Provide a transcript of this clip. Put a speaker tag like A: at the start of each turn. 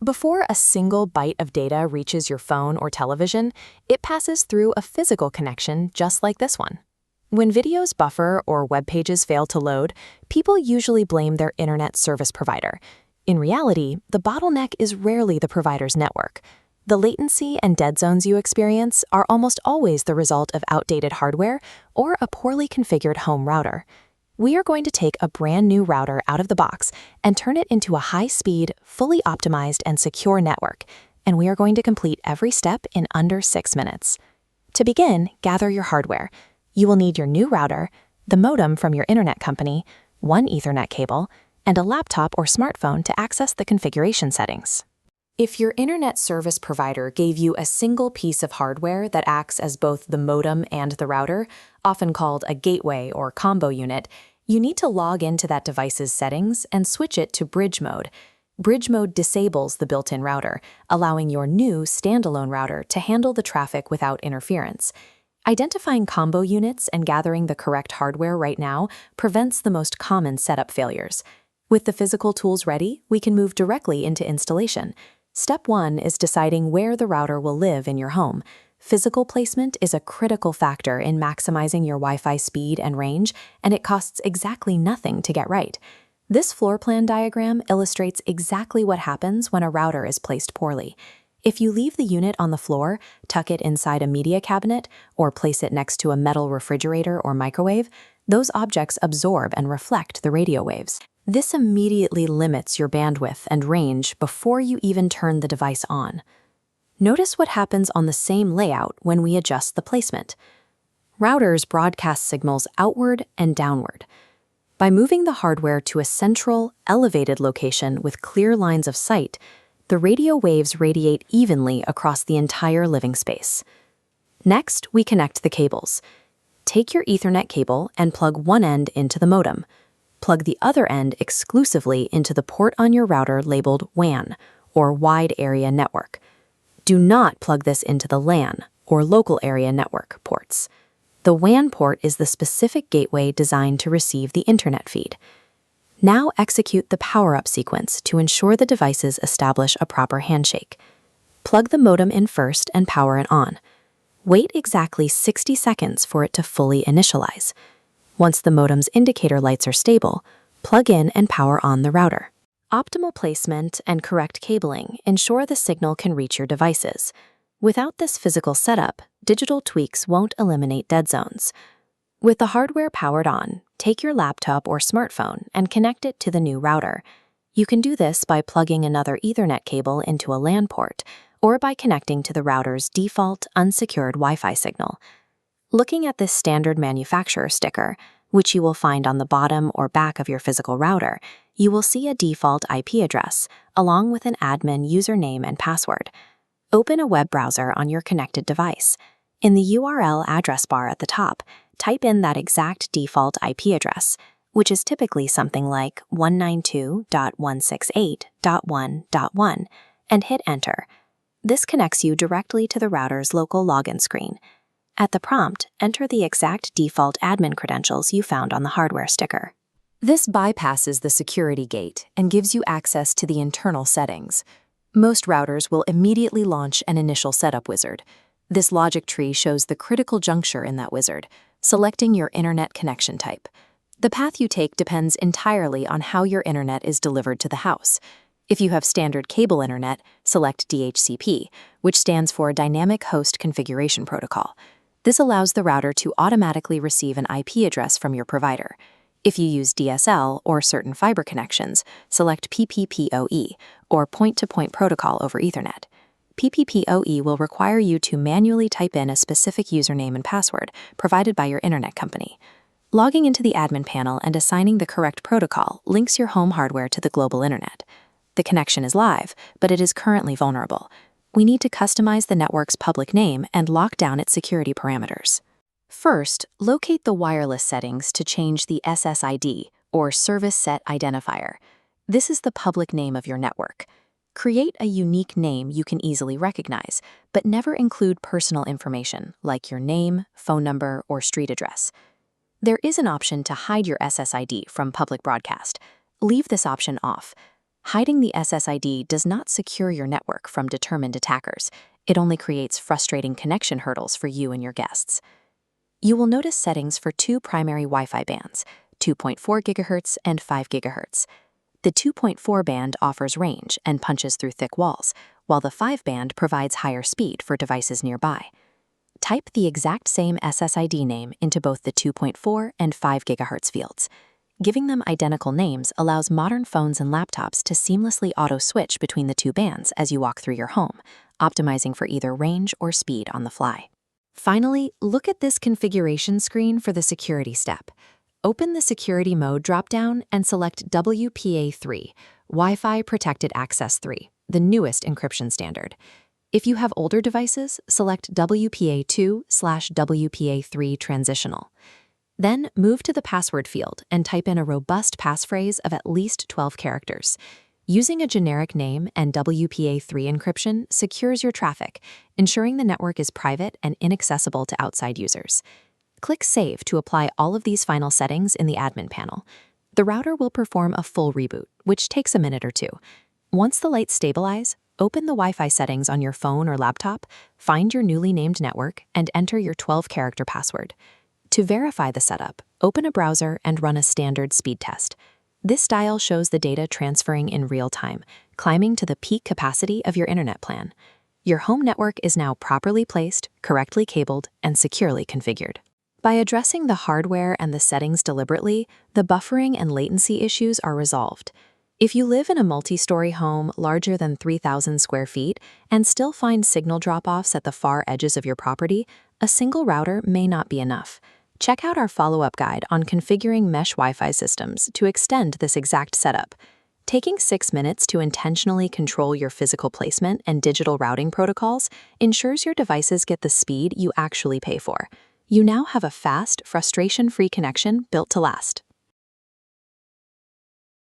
A: Before a single byte of data reaches your phone or television, it passes through a physical connection just like this one. When videos buffer or web pages fail to load, people usually blame their internet service provider. In reality, the bottleneck is rarely the provider's network. The latency and dead zones you experience are almost always the result of outdated hardware or a poorly configured home router. We are going to take a brand new router out of the box and turn it into a high-speed, fully optimized, and secure network, and we are going to complete every step in under 6 minutes. To begin, gather your hardware. You will need your new router, the modem from your internet company, one Ethernet cable, and a laptop or smartphone to access the configuration settings. If your internet service provider gave you a single piece of hardware that acts as both the modem and the router, often called a gateway or combo unit, you need to log into that device's settings and switch it to bridge mode. Bridge mode disables the built-in router, allowing your new standalone router to handle the traffic without interference. Identifying combo units and gathering the correct hardware right now prevents the most common setup failures. With the physical tools ready, we can move directly into installation. Step 1 is deciding where the router will live in your home. Physical placement is a critical factor in maximizing your Wi-Fi speed and range, and it costs exactly nothing to get right. This floor plan diagram illustrates exactly what happens when a router is placed poorly. If you leave the unit on the floor, tuck it inside a media cabinet, or place it next to a metal refrigerator or microwave, those objects absorb and reflect the radio waves. This immediately limits your bandwidth and range before you even turn the device on. Notice what happens on the same layout when we adjust the placement. Routers broadcast signals outward and downward. By moving the hardware to a central, elevated location with clear lines of sight, the radio waves radiate evenly across the entire living space. Next, we connect the cables. Take your Ethernet cable and plug one end into the modem. Plug the other end exclusively into the port on your router labeled WAN, or Wide Area Network. Do not plug this into the LAN, or Local Area Network, ports. The WAN port is the specific gateway designed to receive the internet feed. Now execute the power-up sequence to ensure the devices establish a proper handshake. Plug the modem in first and power it on. Wait exactly 60 seconds for it to fully initialize. Once the modem's indicator lights are stable, plug in and power on the router. Optimal placement and correct cabling ensure the signal can reach your devices. Without this physical setup, digital tweaks won't eliminate dead zones. With the hardware powered on, take your laptop or smartphone and connect it to the new router. You can do this by plugging another Ethernet cable into a LAN port, or by connecting to the router's default unsecured Wi-Fi signal. Looking at this standard manufacturer sticker, which you will find on the bottom or back of your physical router, you will see a default IP address, along with an admin username and password. Open a web browser on your connected device. In the URL address bar at the top, type in that exact default IP address, which is typically something like 192.168.1.1, and hit Enter. This connects you directly to the router's local login screen. At the prompt, enter the exact default admin credentials you found on the hardware sticker. This bypasses the security gate and gives you access to the internal settings. Most routers will immediately launch an initial setup wizard. This logic tree shows the critical juncture in that wizard, selecting your internet connection type. The path you take depends entirely on how your internet is delivered to the house. If you have standard cable internet, select DHCP, which stands for Dynamic Host Configuration Protocol. This allows the router to automatically receive an IP address from your provider. If you use DSL or certain fiber connections, select PPPoE, or Point-to-Point Protocol over Ethernet. PPPoE will require you to manually type in a specific username and password provided by your internet company. Logging into the admin panel and assigning the correct protocol links your home hardware to the global internet. The connection is live, but it is currently vulnerable. We need to customize the network's public name and lock down its security parameters. First, locate the wireless settings to change the SSID, or Service Set Identifier. This is the public name of your network. Create a unique name you can easily recognize, but never include personal information like your name, phone number, or street address. There is an option to hide your SSID from public broadcast. Leave this option off. Hiding the SSID does not secure your network from determined attackers. It only creates frustrating connection hurdles for you and your guests. You will notice settings for two primary Wi-Fi bands, 2.4 GHz and 5 GHz. The 2.4 band offers range and punches through thick walls, while the 5 band provides higher speed for devices nearby. Type the exact same SSID name into both the 2.4 and 5 GHz fields. Giving them identical names allows modern phones and laptops to seamlessly auto-switch between the two bands as you walk through your home, optimizing for either range or speed on the fly. Finally, look at this configuration screen for the security step. Open the Security Mode dropdown and select WPA3, Wi-Fi Protected Access 3, the newest encryption standard. If you have older devices, select WPA2/WPA3 Transitional. Then move to the password field and type in a robust passphrase of at least 12 characters. Using a generic name and WPA3 encryption secures your traffic, ensuring the network is private and inaccessible to outside users. Click Save to apply all of these final settings in the admin panel. The router will perform a full reboot, which takes a minute or two. Once the lights stabilize, open the Wi-Fi settings on your phone or laptop, find your newly named network, and enter your 12-character password. To verify the setup, open a browser and run a standard speed test. This dial shows the data transferring in real time, climbing to the peak capacity of your internet plan. Your home network is now properly placed, correctly cabled, and securely configured. By addressing the hardware and the settings deliberately, the buffering and latency issues are resolved. If you live in a multi-story home larger than 3,000 square feet and still find signal drop-offs at the far edges of your property, a single router may not be enough. Check out our follow-up guide on configuring mesh Wi-Fi systems to extend this exact setup. Taking 6 minutes to intentionally control your physical placement and digital routing protocols ensures your devices get the speed you actually pay for. You now have a fast, frustration-free connection built to last.